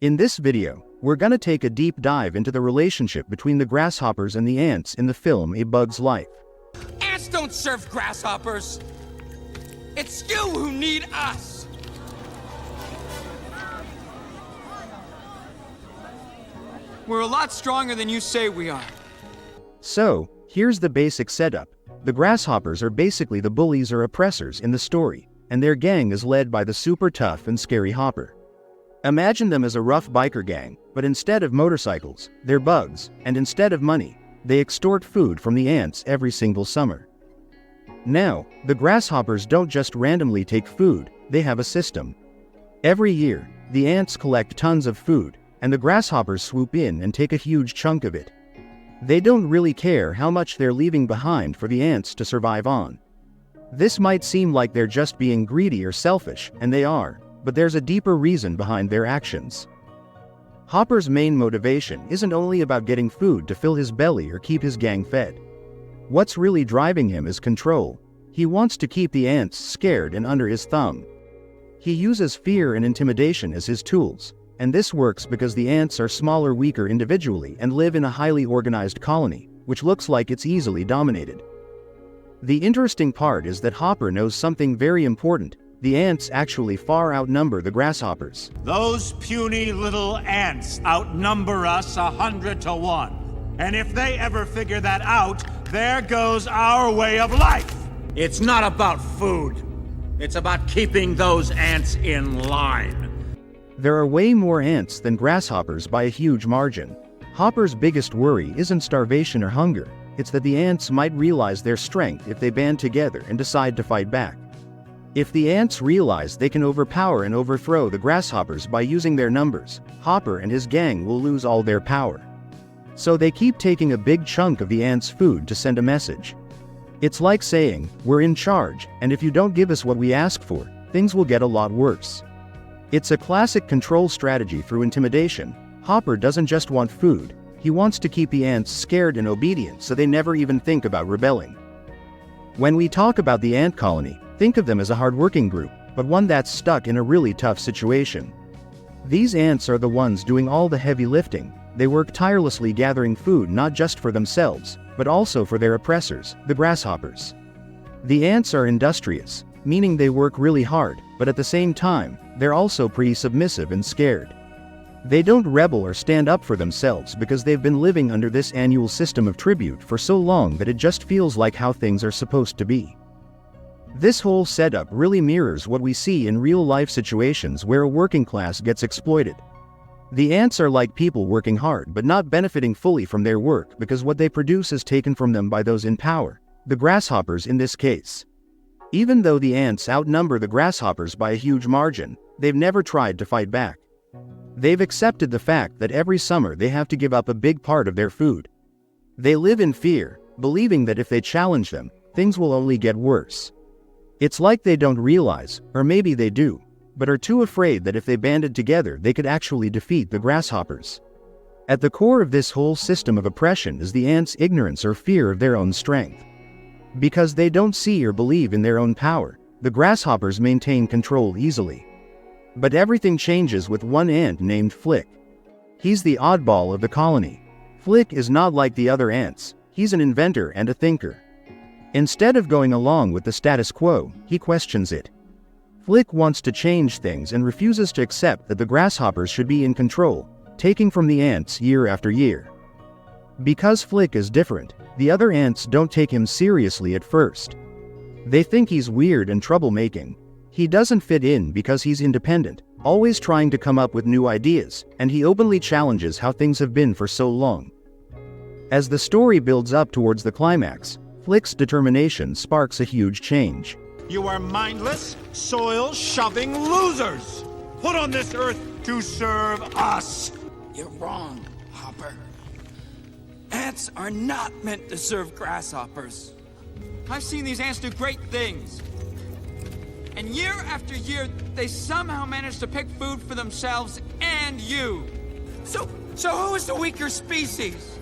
In this video, we're gonna take a deep dive into the relationship between the grasshoppers and the ants in the film A Bug's Life. Ants don't serve grasshoppers. It's you who need us. We're a lot stronger than you say we are. So, here's the basic setup. The grasshoppers are basically the bullies or oppressors in the story, and their gang is led by the super tough and scary Hopper. Imagine them as a rough biker gang, but instead of motorcycles, they're bugs, and instead of money, they extort food from the ants every single summer. Now, the grasshoppers don't just randomly take food, they have a system. Every year, the ants collect tons of food, and the grasshoppers swoop in and take a huge chunk of it. They don't really care how much they're leaving behind for the ants to survive on. This might seem like they're just being greedy or selfish, and they are, but there's a deeper reason behind their actions. Hopper's main motivation isn't only about getting food to fill his belly or keep his gang fed. What's really driving him is control. He wants to keep the ants scared and under his thumb. He uses fear and intimidation as his tools, and this works because the ants are smaller, weaker individually and live in a highly organized colony, which looks like it's easily dominated. The interesting part is that Hopper knows something very important. The ants actually far outnumber the grasshoppers. Those puny little ants outnumber us 100 to 1. And if they ever figure that out, there goes our way of life. It's not about food. It's about keeping those ants in line. There are way more ants than grasshoppers by a huge margin. Hopper's biggest worry isn't starvation or hunger. It's that the ants might realize their strength if they band together and decide to fight back. If the ants realize they can overpower and overthrow the grasshoppers by using their numbers, Hopper and his gang will lose all their power. So they keep taking a big chunk of the ants' food to send a message. It's like saying, "We're in charge, and if you don't give us what we ask for, things will get a lot worse." It's a classic control strategy through intimidation. Hopper doesn't just want food, he wants to keep the ants scared and obedient so they never even think about rebelling. When we talk about the ant colony, think of them as a hardworking group, but one that's stuck in a really tough situation. These ants are the ones doing all the heavy lifting. They work tirelessly gathering food not just for themselves, but also for their oppressors, the grasshoppers. The ants are industrious, meaning they work really hard, but at the same time, they're also pretty submissive and scared. They don't rebel or stand up for themselves because they've been living under this annual system of tribute for so long that it just feels like how things are supposed to be. This whole setup really mirrors what we see in real-life situations where a working class gets exploited. The ants are like people working hard but not benefiting fully from their work because what they produce is taken from them by those in power, the grasshoppers in this case. Even though the ants outnumber the grasshoppers by a huge margin, they've never tried to fight back. They've accepted the fact that every summer they have to give up a big part of their food. They live in fear, believing that if they challenge them, things will only get worse. It's like they don't realize, or maybe they do, but are too afraid that if they banded together they could actually defeat the grasshoppers. At the core of this whole system of oppression is the ants' ignorance or fear of their own strength. Because they don't see or believe in their own power, the grasshoppers maintain control easily. But everything changes with one ant named Flick. He's the oddball of the colony. Flick is not like the other ants, he's an inventor and a thinker. Instead of going along with the status quo, he questions it. Flick wants to change things and refuses to accept that the grasshoppers should be in control, taking from the ants year after year. Because Flick is different, the other ants don't take him seriously at first. They think he's weird and troublemaking. He doesn't fit in because he's independent, always trying to come up with new ideas, and he openly challenges how things have been for so long. As the story builds up towards the climax, Flick's determination sparks a huge change. You are mindless, soil-shoving losers, put on this earth to serve us. You're wrong, Hopper. Ants are not meant to serve grasshoppers. I've seen these ants do great things. And year after year, they somehow manage to pick food for themselves and you. So who is the weaker species?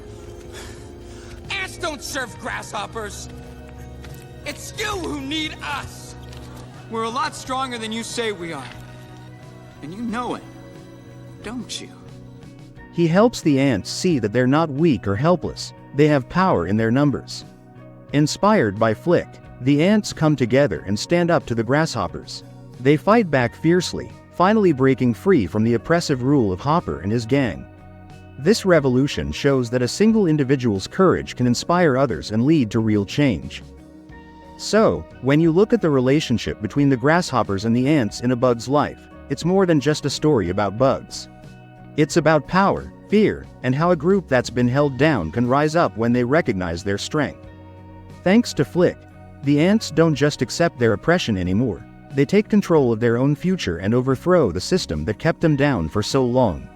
Ants don't serve grasshoppers. It's you who need us. We're a lot stronger than you say we are. And you know it. don't you? He helps the ants see that they're not weak or helpless, they have power in their numbers. Inspired by Flick, the ants come together and stand up to the grasshoppers. They fight back fiercely, finally breaking free from the oppressive rule of Hopper and his gang. This revolution shows that a single individual's courage can inspire others and lead to real change. So, when you look at the relationship between the grasshoppers and the ants in a bug's life, it's more than just a story about bugs. It's about power, fear, and how a group that's been held down can rise up when they recognize their strength. Thanks to Flick, the ants don't just accept their oppression anymore, they take control of their own future and overthrow the system that kept them down for so long.